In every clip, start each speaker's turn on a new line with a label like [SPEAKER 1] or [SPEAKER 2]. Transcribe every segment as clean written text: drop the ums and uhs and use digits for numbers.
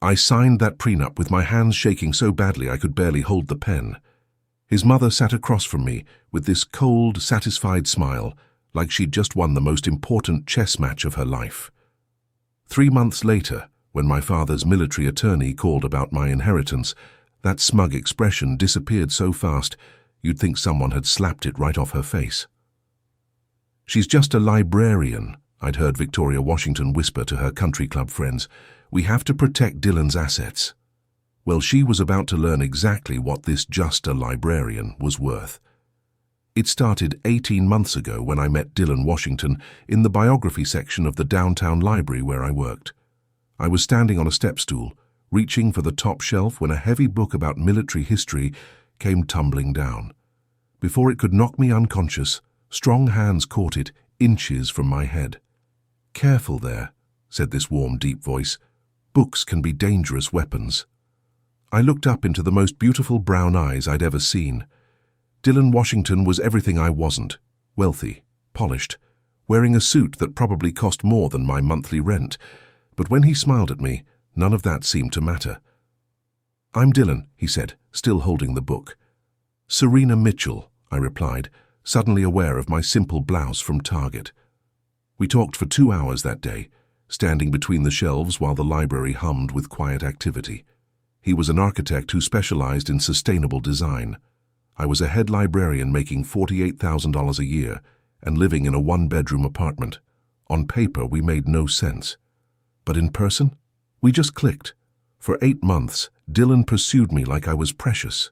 [SPEAKER 1] I signed that prenup with my hands shaking so badly I could barely hold the pen. His mother sat across from me with this cold, satisfied smile, like she'd just won the most important chess match of her life. 3 months later, when my father's military attorney called about my inheritance, that smug expression disappeared so fast you'd think someone had slapped it right off her face. "She's just a librarian," I'd heard Victoria Washington whisper to her country club friends. "We have to protect Dylan's assets." Well, she was about to learn exactly what this just a librarian was worth. It started 18 months ago when I met Dylan Washington in the biography section of the downtown library where I worked. I was standing on a step stool, reaching for the top shelf when a heavy book about military history came tumbling down. Before it could knock me unconscious, strong hands caught it inches from my head. "Careful there," said this warm, deep voice. "Books can be dangerous weapons." I looked up into the most beautiful brown eyes I'd ever seen. Dylan Washington was everything I wasn't: wealthy, polished, wearing a suit that probably cost more than my monthly rent. But when he smiled at me, none of that seemed to matter. "I'm Dylan," he said, still holding the book. "Serena Mitchell," I replied, suddenly aware of my simple blouse from Target. We talked for 2 hours that day, standing between the shelves while the library hummed with quiet activity. He was an architect who specialized in sustainable design. I was a head librarian making $48,000 a year and living in a 1-bedroom apartment. On paper, we made no sense. But in person, we just clicked. For 8 months, Dylan pursued me like I was precious.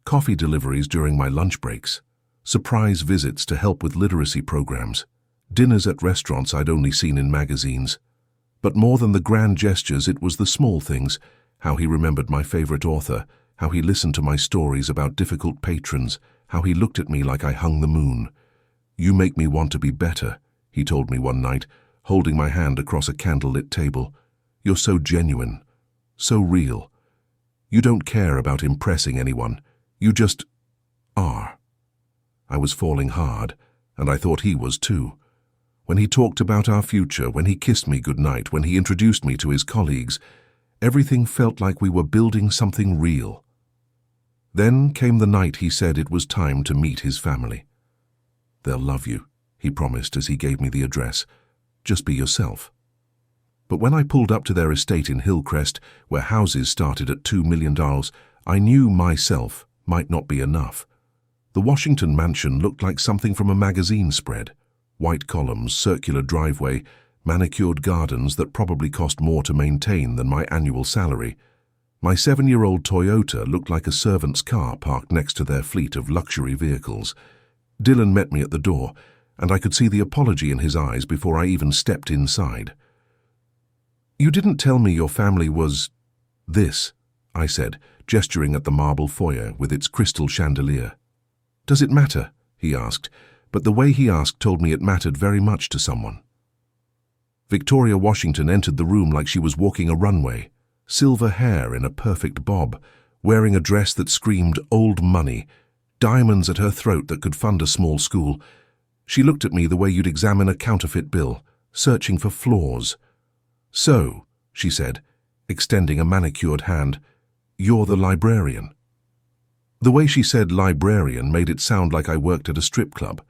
[SPEAKER 1] Coffee deliveries during my lunch breaks, surprise visits to help with literacy programs, dinners at restaurants I'd only seen in magazines. But more than the grand gestures, it was the small things: how he remembered my favorite author, how he listened to my stories about difficult patrons, how he looked at me like I hung the moon. "You make me want to be better," he told me one night, holding my hand across a candlelit table. "You're so genuine, so real. You don't care about impressing anyone. You just are." I was falling hard, and I thought he was too. When he talked about our future, when he kissed me goodnight, when he introduced me to his colleagues, everything felt like we were building something real. Then came the night he said it was time to meet his family. "They'll love you," he promised as he gave me the address. "Just be yourself." But when I pulled up to their estate in Hillcrest, where houses started at $2 million, I knew myself might not be enough. The Washington mansion looked like something from a magazine spread. White columns, circular driveway, manicured gardens that probably cost more to maintain than my annual salary. My 7-year-old Toyota looked like a servant's car parked next to their fleet of luxury vehicles. Dylan met me at the door, and I could see the apology in his eyes before I even stepped inside. "You didn't tell me your family was this," I said, gesturing at the marble foyer with its crystal chandelier. "Does it matter?" he asked, but the way he asked told me it mattered very much to someone. Victoria Washington entered the room like she was walking a runway, silver hair in a perfect bob, wearing a dress that screamed old money, diamonds at her throat that could fund a small school. She looked at me the way you'd examine a counterfeit bill, searching for flaws. "So," she said, extending a manicured hand, "you're the librarian." The way she said librarian made it sound like I worked at a strip club.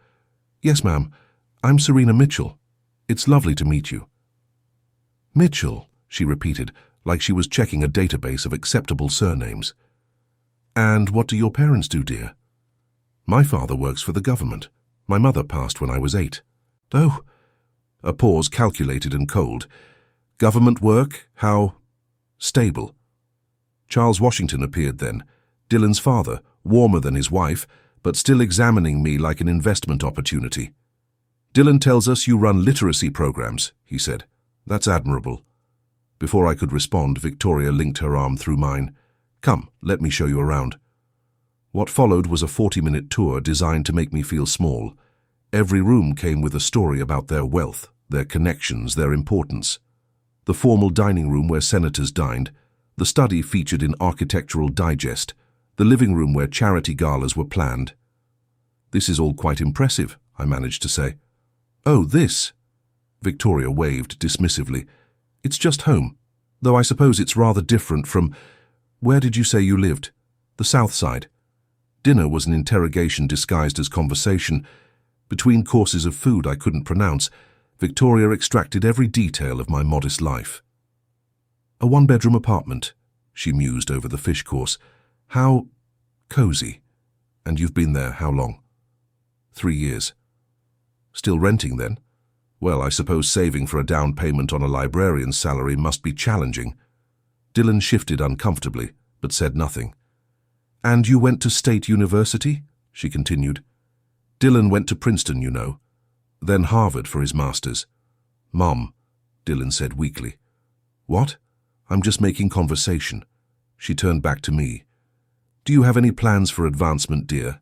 [SPEAKER 1] "Yes, ma'am. I'm Serena Mitchell. It's lovely to meet you." "Mitchell," she repeated, like she was checking a database of acceptable surnames. "And what do your parents do, dear?" "My father works for the government. My mother passed when I was 8. "Oh." A pause, calculated and cold. "Government work? How stable?" Charles Washington appeared then, Dylan's father, warmer than his wife, but still examining me like an investment opportunity. "Dylan tells us you run literacy programs," he said. "That's admirable." Before I could respond, Victoria linked her arm through mine. "Come, let me show you around." What followed was a 40-minute tour designed to make me feel small. Every room came with a story about their wealth, their connections, their importance. The formal dining room where senators dined, the study featured in Architectural Digest, the living room where charity galas were planned. "This is all quite impressive," I managed to say. "Oh, this?" Victoria waved dismissively. "It's just home. Though I suppose it's rather different from... Where did you say you lived? The South Side. Dinner was an interrogation disguised as conversation. Between courses of food I couldn't pronounce, Victoria extracted every detail of my modest life. A one-bedroom apartment, she mused over the fish course. How cozy. And you've been there how long? 3 years. Still renting then? Well, I suppose saving for a down payment on a librarian's salary must be challenging. Dylan shifted uncomfortably, but said nothing. And you went to State University? She continued. Dylan went to Princeton, you know. Then Harvard for his master's. Mom, Dylan said weakly. What? I'm just making conversation. She turned back to me. Do you have any plans for advancement, dear?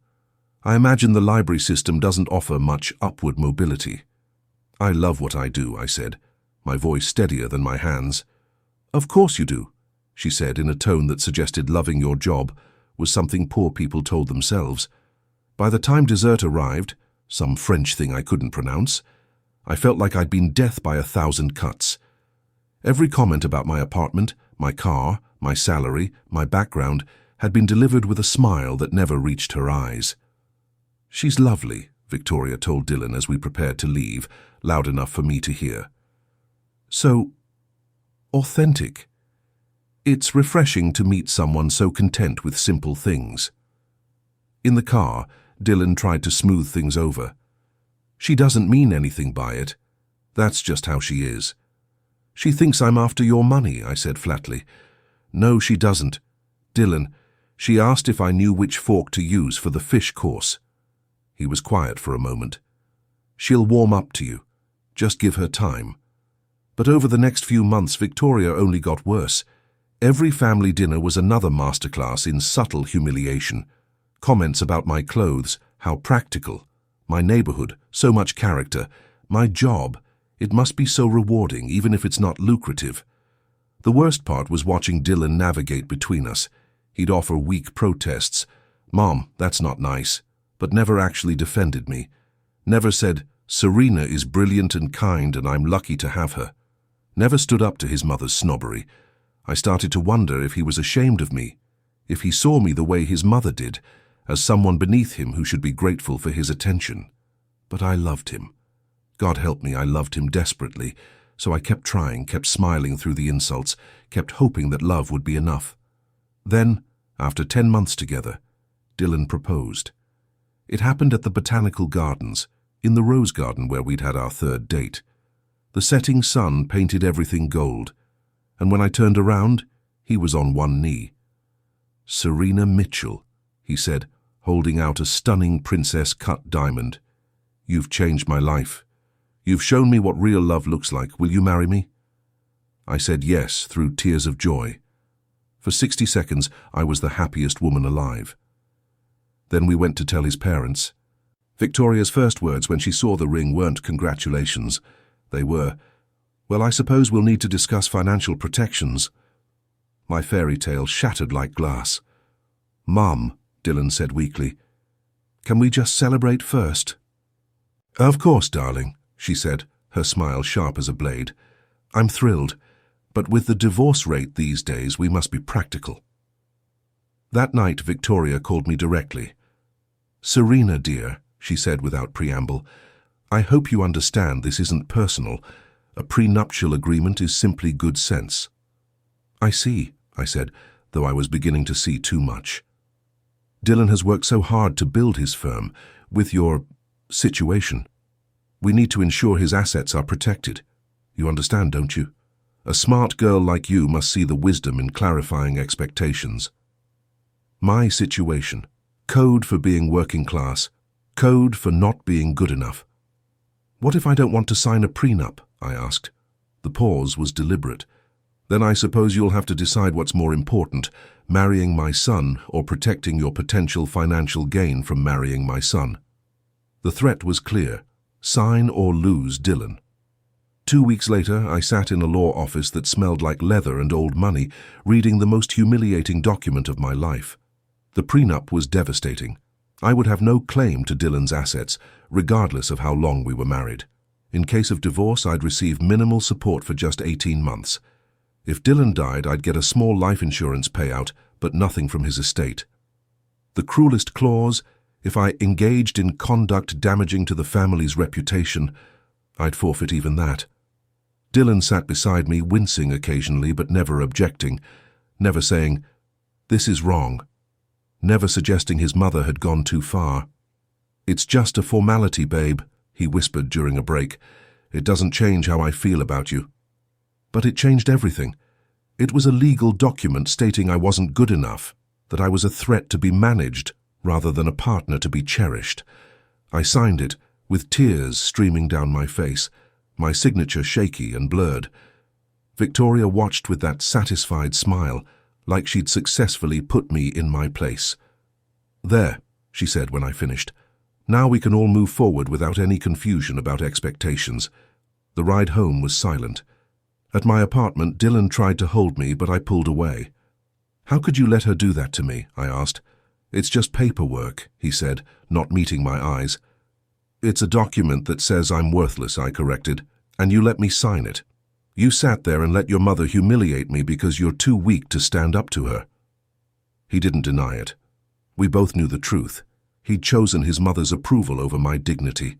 [SPEAKER 1] I imagine the library system doesn't offer much upward mobility. I love what I do, I said, my voice steadier than my hands. Of course you do, she said in a tone that suggested loving your job was something poor people told themselves. By the time dessert arrived, some French thing I couldn't pronounce, I felt like I'd been death by 1,000 cuts. Every comment about my apartment, my car, my salary, my background had been delivered with a smile that never reached her eyes. She's lovely, Victoria told Dylan as we prepared to leave, loud enough for me to hear. So authentic. It's refreshing to meet someone so content with simple things. In the car, Dylan tried to smooth things over. She doesn't mean anything by it. That's just how she is. She thinks I'm after your money, I said flatly. No, she doesn't. Dylan, she asked if I knew which fork to use for the fish course. He was quiet for a moment. She'll warm up to you. Just give her time. But over the next few months, Victoria only got worse. Every family dinner was another masterclass in subtle humiliation. Comments about my clothes, how practical. My neighborhood, so much character. My job, it must be so rewarding even if it's not lucrative. The worst part was watching Dylan navigate between us. He'd offer weak protests. Mom, that's not nice. But never actually defended me. Never said, Serena is brilliant and kind and I'm lucky to have her. Never stood up to his mother's snobbery. I started to wonder if he was ashamed of me, if he saw me the way his mother did, as someone beneath him who should be grateful for his attention. But I loved him. God help me, I loved him desperately, so I kept trying, kept smiling through the insults, kept hoping that love would be enough. Then, after 10 months together, Dylan proposed. It happened at the Botanical Gardens, in the rose garden where we'd had our third date. The setting sun painted everything gold, and when I turned around, he was on one knee. Serena Mitchell, he said, holding out a stunning princess-cut diamond. You've changed my life. You've shown me what real love looks like. Will you marry me? I said yes through tears of joy. For 60 seconds, I was the happiest woman alive. Then we went to tell his parents. Victoria's first words when she saw the ring weren't congratulations. They were, well, I suppose we'll need to discuss financial protections. My fairy tale shattered like glass. Mum, Dylan said weakly, can we just celebrate first? Of course, darling, she said, her smile sharp as a blade. I'm thrilled, but with the divorce rate these days, we must be practical. That night, Victoria called me directly. Serena, dear, she said without preamble, I hope you understand this isn't personal. A prenuptial agreement is simply good sense. I see, I said, though I was beginning to see too much. Dylan has worked so hard to build his firm, with your situation. We need to ensure his assets are protected. You understand, don't you? A smart girl like you must see the wisdom in clarifying expectations. My situation. Code for being working class. Code for not being good enough. What if I don't want to sign a prenup? I asked. The pause was deliberate. Then I suppose you'll have to decide what's more important, marrying my son or protecting your potential financial gain from marrying my son. The threat was clear. Sign or lose Dylan. 2 weeks later, I sat in a law office that smelled like leather and old money, reading the most humiliating document of my life. The prenup was devastating. I would have no claim to Dylan's assets, regardless of how long we were married. In case of divorce, I'd receive minimal support for just 18 months. If Dylan died, I'd get a small life insurance payout, but nothing from his estate. The cruelest clause, if I engaged in conduct damaging to the family's reputation, I'd forfeit even that. Dylan sat beside me, wincing occasionally but never objecting, never saying, "This is wrong," never suggesting his mother had gone too far. "It's just a formality, babe," he whispered during a break. "It doesn't change how I feel about you." But it changed everything. It was a legal document stating I wasn't good enough, that I was a threat to be managed rather than a partner to be cherished. I signed it, with tears streaming down my face, my signature shaky and blurred. Victoria watched with that satisfied smile, like she'd successfully put me in my place. "There," she said when I finished. "Now we can all move forward without any confusion about expectations." The ride home was silent. At my apartment, Dylan tried to hold me, but I pulled away. "How could you let her do that to me?" I asked. "It's just paperwork," he said, not meeting my eyes. "It's a document that says I'm worthless," I corrected, "and you let me sign it. You sat there and let your mother humiliate me because you're too weak to stand up to her." He didn't deny it. We both knew the truth. He'd chosen his mother's approval over my dignity.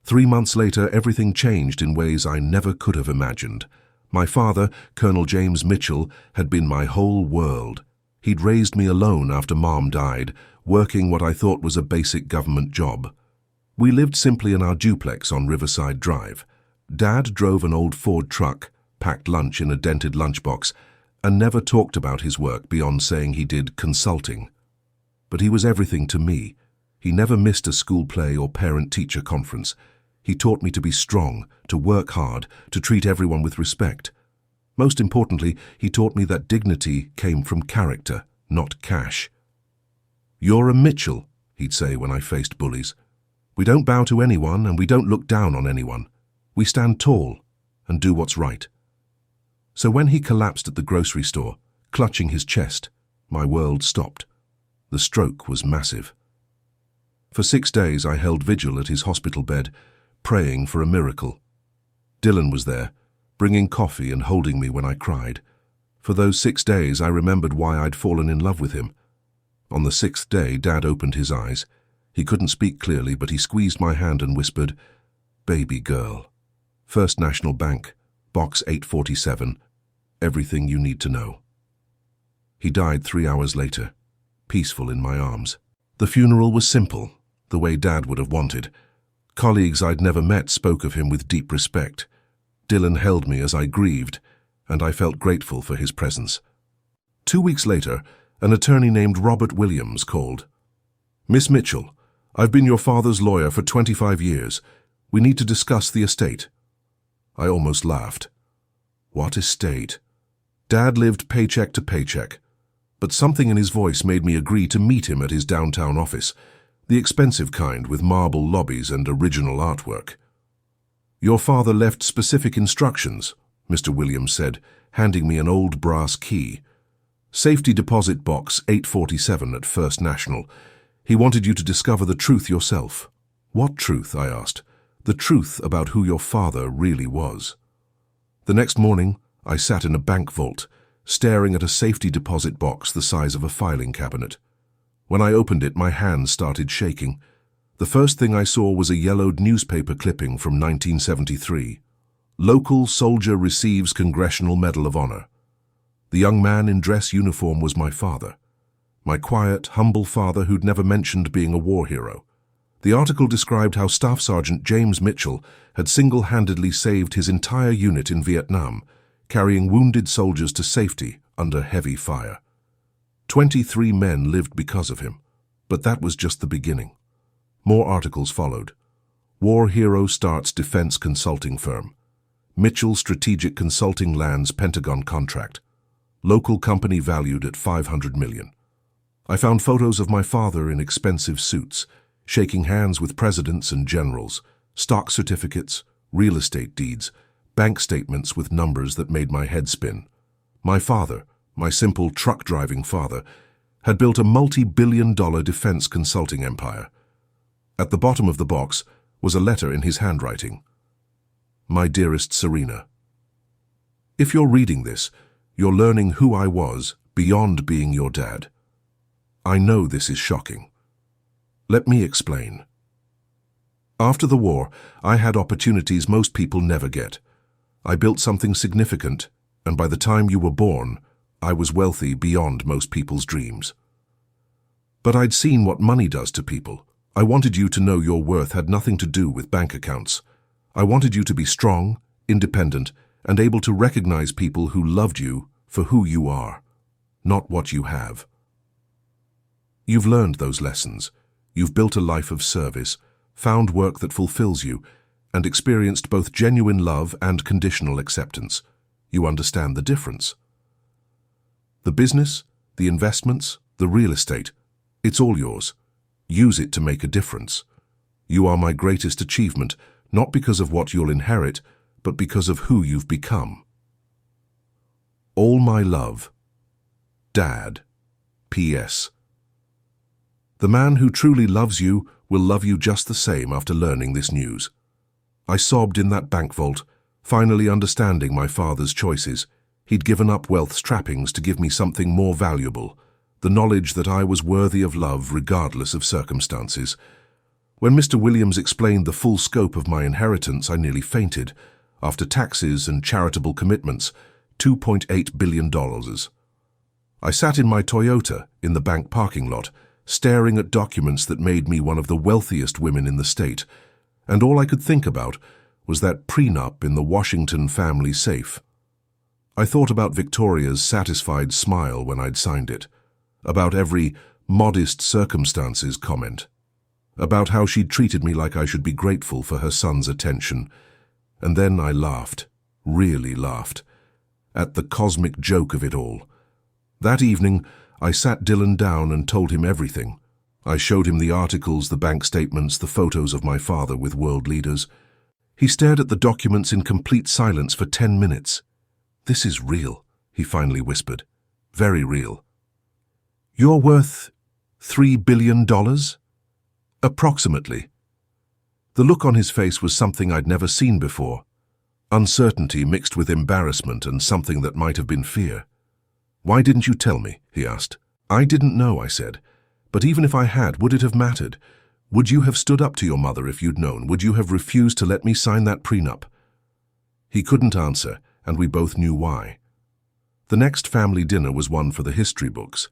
[SPEAKER 1] 3 months later, everything changed in ways I never could have imagined. My father, Colonel James Mitchell, had been my whole world. He'd raised me alone after Mom died, working what I thought was a basic government job. We lived simply in our duplex on Riverside Drive. Dad drove an old Ford truck, packed lunch in a dented lunchbox, and never talked about his work beyond saying he did consulting. But he was everything to me. He never missed a school play or parent-teacher conference. He taught me to be strong, to work hard, to treat everyone with respect. Most importantly, he taught me that dignity came from character, not cash. "You're a Mitchell," he'd say when I faced bullies. "We don't bow to anyone and we don't look down on anyone. We stand tall and do what's right." So when he collapsed at the grocery store, clutching his chest, my world stopped. The stroke was massive. For 6 days I held vigil at his hospital bed, praying for a miracle. Dylan was there, bringing coffee and holding me when I cried. For those 6 days I remembered why I'd fallen in love with him. On the 6th day, Dad opened his eyes. He couldn't speak clearly, but he squeezed my hand and whispered, "Baby girl. First National Bank, Box 847, everything you need to know." He died 3 hours later, peaceful in my arms. The funeral was simple, the way Dad would have wanted. Colleagues I'd never met spoke of him with deep respect. Dylan held me as I grieved, and I felt grateful for his presence. 2 weeks later, an attorney named Robert Williams called. "Miss Mitchell, I've been your father's lawyer for 25 years. We need to discuss the estate." I almost laughed. What estate? Dad lived paycheck to paycheck, but something in his voice made me agree to meet him at his downtown office, the expensive kind with marble lobbies and original artwork. "Your father left specific instructions," Mr. Williams said, handing me an old brass key. "Safety deposit box 847 at First National. He wanted you to discover the truth yourself." "What truth?" I asked. "The truth about who your father really was." The next morning, I sat in a bank vault, staring at a safety deposit box the size of a filing cabinet. When I opened it, my hands started shaking. The first thing I saw was a yellowed newspaper clipping from 1973. "Local soldier receives Congressional Medal of Honor." The young man in dress uniform was my father. My quiet, humble father who'd never mentioned being a war hero. The article described how Staff Sergeant James Mitchell had single-handedly saved his entire unit in Vietnam, carrying wounded soldiers to safety under heavy fire. 23 men lived because of him, but that was just the beginning. More articles followed. War hero starts defense consulting firm. Mitchell Strategic Consulting lands Pentagon contract. Local company valued at $500 million. I found photos of my father in expensive suits, shaking hands with presidents and generals, stock certificates, real estate deeds, bank statements with numbers that made my head spin. My father, my simple truck-driving father, had built a multi-billion-dollar defense consulting empire. At the bottom of the box was a letter in his handwriting. "My dearest Serena, if you're reading this, You're learning who I was beyond being your dad. I know this is shocking. Let me explain. After the war, I had opportunities most people never get. I built something significant, and by the time you were born, I was wealthy beyond most people's dreams. But I'd seen what money does to people. I wanted you to know your worth had nothing to do with bank accounts. I wanted you to be strong, independent, and able to recognize people who loved you for who you are, not what you have. You've learned those lessons. You've built a life of service, found work that fulfills you, and experienced both genuine love and conditional acceptance. You understand the difference. The business, the investments, the real estate, it's all yours. Use it to make a difference. You are my greatest achievement, not because of what you'll inherit, but because of who you've become. All my love. Dad. P.S. The man who truly loves you will love you just the same after learning this news. I sobbed in that bank vault, finally understanding my father's choices. He'd given up wealth's trappings to give me something more valuable, the knowledge that I was worthy of love regardless of circumstances. When Mr. Williams explained the full scope of my inheritance, I nearly fainted. After taxes and charitable commitments, $2.8 billion. I sat in my Toyota in the bank parking lot, staring at documents that made me one of the wealthiest women in the state, and all I could think about was that prenup in the Washington family safe. I thought about Victoria's satisfied smile when I'd signed it, about every modest circumstances comment, about how she'd treated me like I should be grateful for her son's attention, and then I laughed, really laughed, at the cosmic joke of it all. That evening, I sat Dylan down and told him everything. I showed him the articles, the bank statements, the photos of my father with world leaders. He stared at the documents in complete silence for 10 minutes. "This is real," he finally whispered. "Very real." "You're worth $3 billion? Approximately. The look on his face was something I'd never seen before. Uncertainty mixed with embarrassment and something that might have been fear. "Why didn't you tell me?" he asked. "I didn't know," I said. "But even if I had, would it have mattered? Would you have stood up to your mother if you'd known? Would you have refused to let me sign that prenup?" He couldn't answer, and we both knew why. The next family dinner was one for the history books.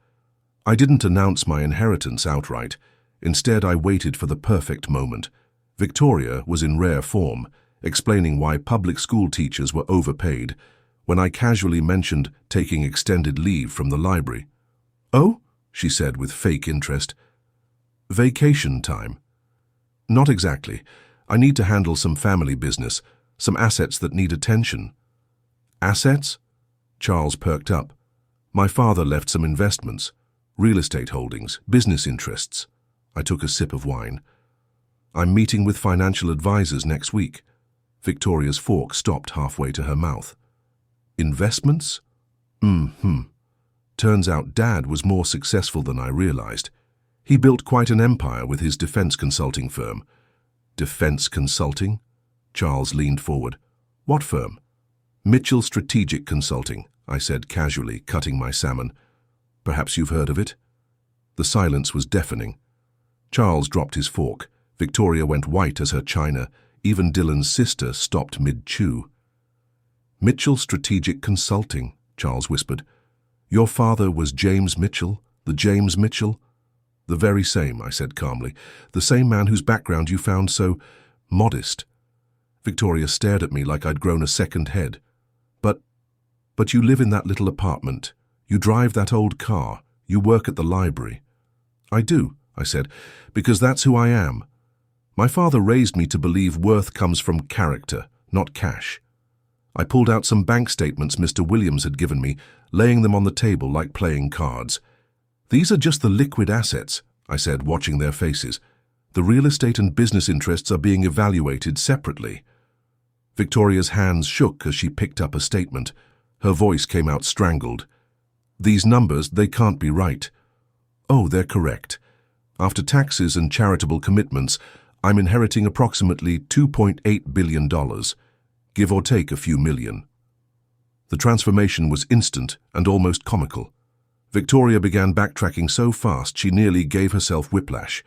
[SPEAKER 1] I didn't announce my inheritance outright. Instead, I waited for the perfect moment. Victoria was in rare form, explaining why public school teachers were overpaid, when I casually mentioned taking extended leave from the library. "Oh?" she said with fake interest. "Vacation time." "Not exactly. I need to handle some family business, some assets that need attention." "Assets?" Charles perked up. "My father left some investments, real estate holdings, business interests." I took a sip of wine. "I'm meeting with financial advisors next week." Victoria's fork stopped halfway to her mouth. "Investments? Turns out Dad was more successful than I realized. He built quite an empire with his defense consulting firm." "Defense consulting?" Charles leaned forward. "What firm?" "Mitchell Strategic Consulting," I said casually, cutting my salmon. "Perhaps you've heard of it?" The silence was deafening. Charles dropped his fork. Victoria went white as her china. Even Dylan's sister stopped mid-chew. "Mitchell Strategic Consulting," Charles whispered. "Your father was James Mitchell, the James Mitchell?" "The very same," I said calmly. "The same man whose background you found so modest." Victoria stared at me like I'd grown a second head. But you live in that little apartment. You drive that old car. You work at the library." "I do," I said, "because that's who I am. My father raised me to believe worth comes from character, not cash." I pulled out some bank statements Mr. Williams had given me, laying them on the table like playing cards. "These are just the liquid assets," I said, watching their faces. "The real estate and business interests are being evaluated separately." Victoria's hands shook as she picked up a statement. Her voice came out strangled. "These numbers, they can't be right." "Oh, they're correct. After taxes and charitable commitments, I'm inheriting approximately $2.8 billion, give or take a few million." The transformation was instant and almost comical. Victoria began backtracking so fast she nearly gave herself whiplash.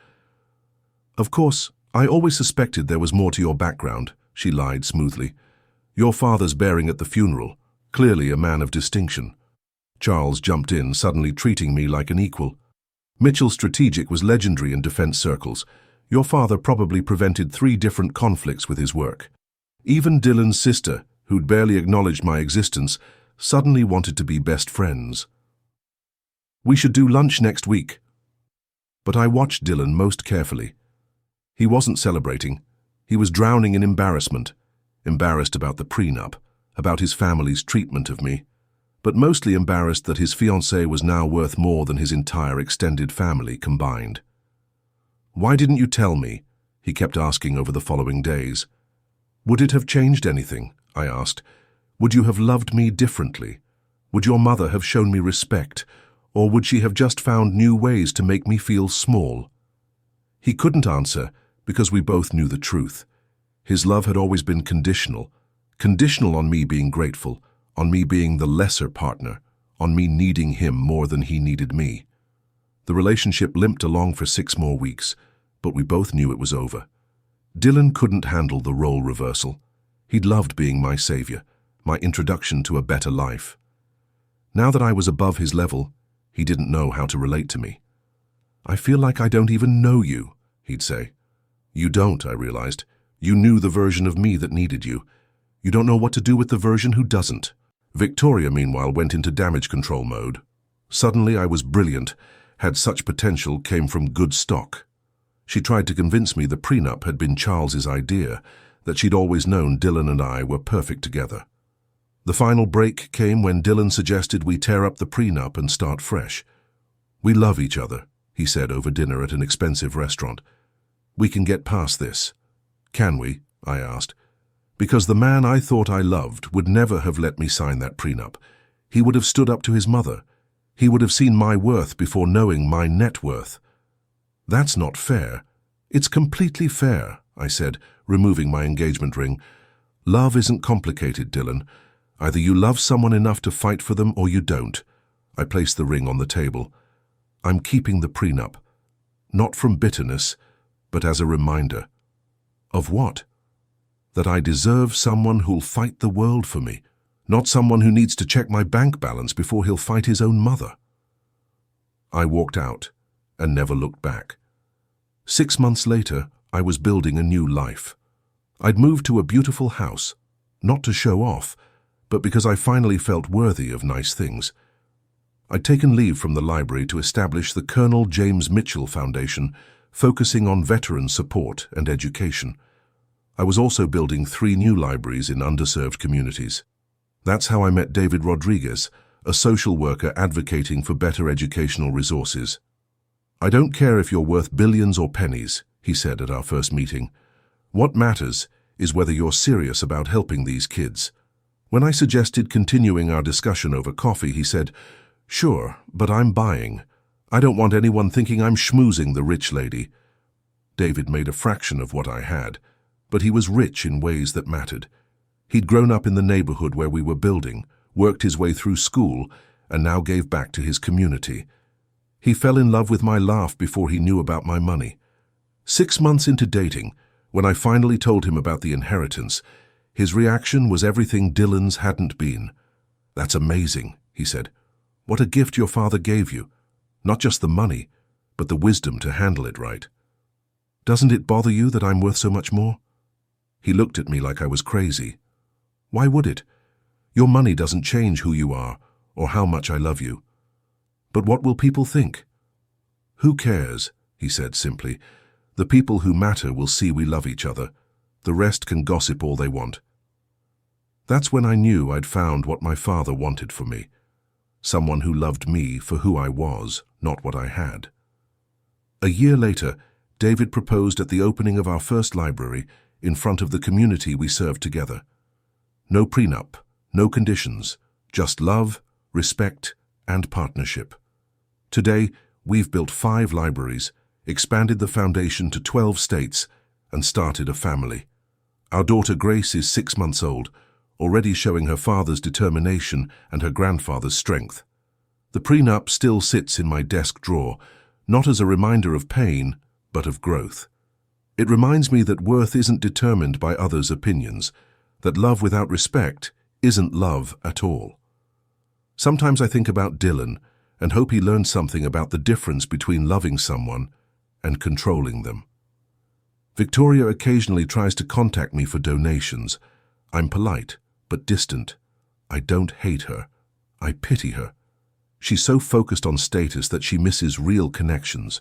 [SPEAKER 1] "Of course, I always suspected there was more to your background," she lied smoothly. "Your father's bearing at the funeral, clearly a man of distinction." Charles jumped in, suddenly treating me like an equal. "Mitchell Strategic was legendary in defense circles. Your father probably prevented 3 different conflicts with his work. Even Dylan's sister, who'd barely acknowledged my existence, suddenly wanted to be best friends. We should do lunch next week." But I watched Dylan most carefully. He wasn't celebrating. He was drowning in embarrassment. Embarrassed about the prenup, about his family's treatment of me, but mostly embarrassed that his fiancée was now worth more than his entire extended family combined. "Why didn't you tell me?" he kept asking over the following days. "Would it have changed anything?" I asked. "Would you have loved me differently? Would your mother have shown me respect? Or would she have just found new ways to make me feel small?" He couldn't answer because we both knew the truth. His love had always been conditional on me being grateful, on me being the lesser partner, on me needing him more than he needed me. The relationship limped along for 6 more weeks, but we both knew it was over. Dylan couldn't handle the role reversal. He'd loved being my savior, my introduction to a better life. Now that I was above his level, he didn't know how to relate to me. "I feel like I don't even know you," he'd say. "You don't," I realized. "You knew the version of me that needed you. You don't know what to do with the version who doesn't." Victoria, meanwhile, went into damage control mode. Suddenly I was brilliant, had such potential, came from good stock. She tried to convince me the prenup had been Charles's idea, that she'd always known Dylan and I were perfect together. The final break came when Dylan suggested we tear up the prenup and start fresh. "We love each other," he said over dinner at an expensive restaurant. "We can get past this." "Can we?" I asked. Because the man I thought I loved would never have let me sign that prenup. He would have stood up to his mother. He would have seen my worth before knowing my net worth. "That's not fair." "It's completely fair," I said, removing my engagement ring. "Love isn't complicated, Dylan. Either you love someone enough to fight for them or you don't." I placed the ring on the table. "I'm keeping the prenup. Not from bitterness, but as a reminder." "Of what?" "That I deserve someone who'll fight the world for me, not someone who needs to check my bank balance before he'll fight his own mother." I walked out and never looked back. 6 months later, I was building a new life. I'd moved to a beautiful house, not to show off, but because I finally felt worthy of nice things. I'd taken leave from the library to establish the Colonel James Mitchell Foundation, focusing on veteran support and education. I was also building 3 new libraries in underserved communities. That's how I met David Rodriguez, a social worker advocating for better educational resources. "I don't care if you're worth billions or pennies," he said at our first meeting. "What matters is whether you're serious about helping these kids." When I suggested continuing our discussion over coffee, he said, "Sure, but I'm buying. I don't want anyone thinking I'm schmoozing the rich lady." David made a fraction of what I had, but he was rich in ways that mattered. He'd grown up in the neighborhood where we were building, worked his way through school, and now gave back to his community. He fell in love with my laugh before he knew about my money. 6 months into dating, when I finally told him about the inheritance, his reaction was everything Dylan's hadn't been. "That's amazing," he said. "What a gift your father gave you. Not just the money, but the wisdom to handle it right. Doesn't it bother you that I'm worth so much more?" He looked at me like I was crazy. "Why would it? Your money doesn't change who you are or how much I love you." "But what will people think?" "Who cares?" he said simply. "The people who matter will see we love each other. The rest can gossip all they want." That's when I knew I'd found what my father wanted for me. Someone who loved me for who I was, not what I had. A year later, David proposed at the opening of our first library in front of the community we served together. No prenup, no conditions, just love, respect, and partnership. Today, we've built 5 libraries, expanded the foundation to 12 states, and started a family. Our daughter Grace is 6 months old, already showing her father's determination and her grandfather's strength. The prenup still sits in my desk drawer, not as a reminder of pain, but of growth. It reminds me that worth isn't determined by others' opinions, that love without respect isn't love at all. Sometimes I think about Dylan and hope he learns something about the difference between loving someone and controlling them. Victoria occasionally tries to contact me for donations. I'm polite, but distant. I don't hate her. I pity her. She's so focused on status that she misses real connections.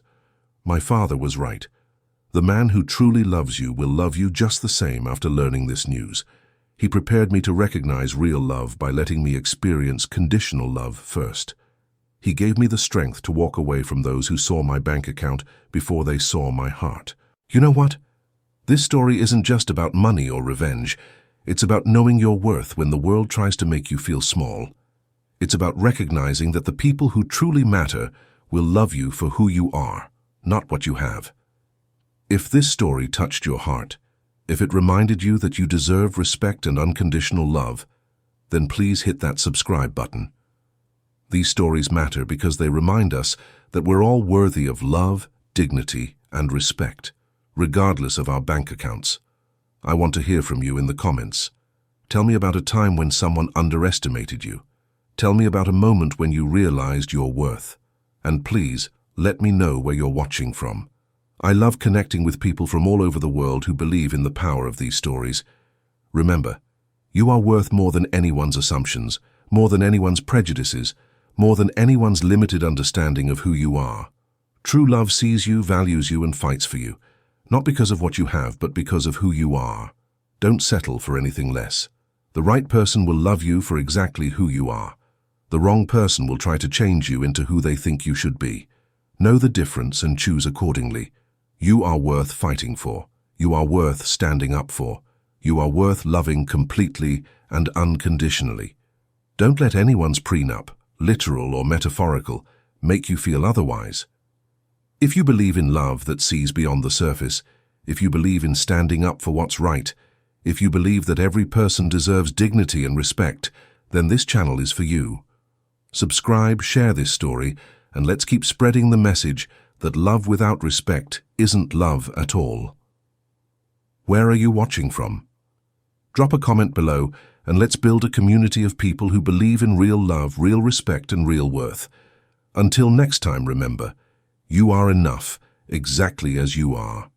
[SPEAKER 1] My father was right. The man who truly loves you will love you just the same after learning this news. He prepared me to recognize real love by letting me experience conditional love first. He gave me the strength to walk away from those who saw my bank account before they saw my heart. You know what? This story isn't just about money or revenge. It's about knowing your worth when the world tries to make you feel small. It's about recognizing that the people who truly matter will love you for who you are, not what you have. If this story touched your heart, if it reminded you that you deserve respect and unconditional love, then please hit that subscribe button. These stories matter because they remind us that we're all worthy of love, dignity, and respect, regardless of our bank accounts. I want to hear from you in the comments. Tell me about a time when someone underestimated you. Tell me about a moment when you realized your worth. And please, let me know where you're watching from. I love connecting with people from all over the world who believe in the power of these stories. Remember, you are worth more than anyone's assumptions, more than anyone's prejudices, more than anyone's limited understanding of who you are. True love sees you, values you, and fights for you, not because of what you have, but because of who you are. Don't settle for anything less. The right person will love you for exactly who you are. The wrong person will try to change you into who they think you should be. Know the difference and choose accordingly. You are worth fighting for. You are worth standing up for. You are worth loving completely and unconditionally. Don't let anyone's prenup, literal or metaphorical, make you feel otherwise. If you believe in love that sees beyond the surface, if you believe in standing up for what's right, if you believe that every person deserves dignity and respect, then this channel is for you. Subscribe, share this story, and let's keep spreading the message that love without respect isn't love at all. Where are you watching from? Drop a comment below and let's build a community of people who believe in real love, real respect, and real worth. Until next time, remember, you are enough, exactly as you are.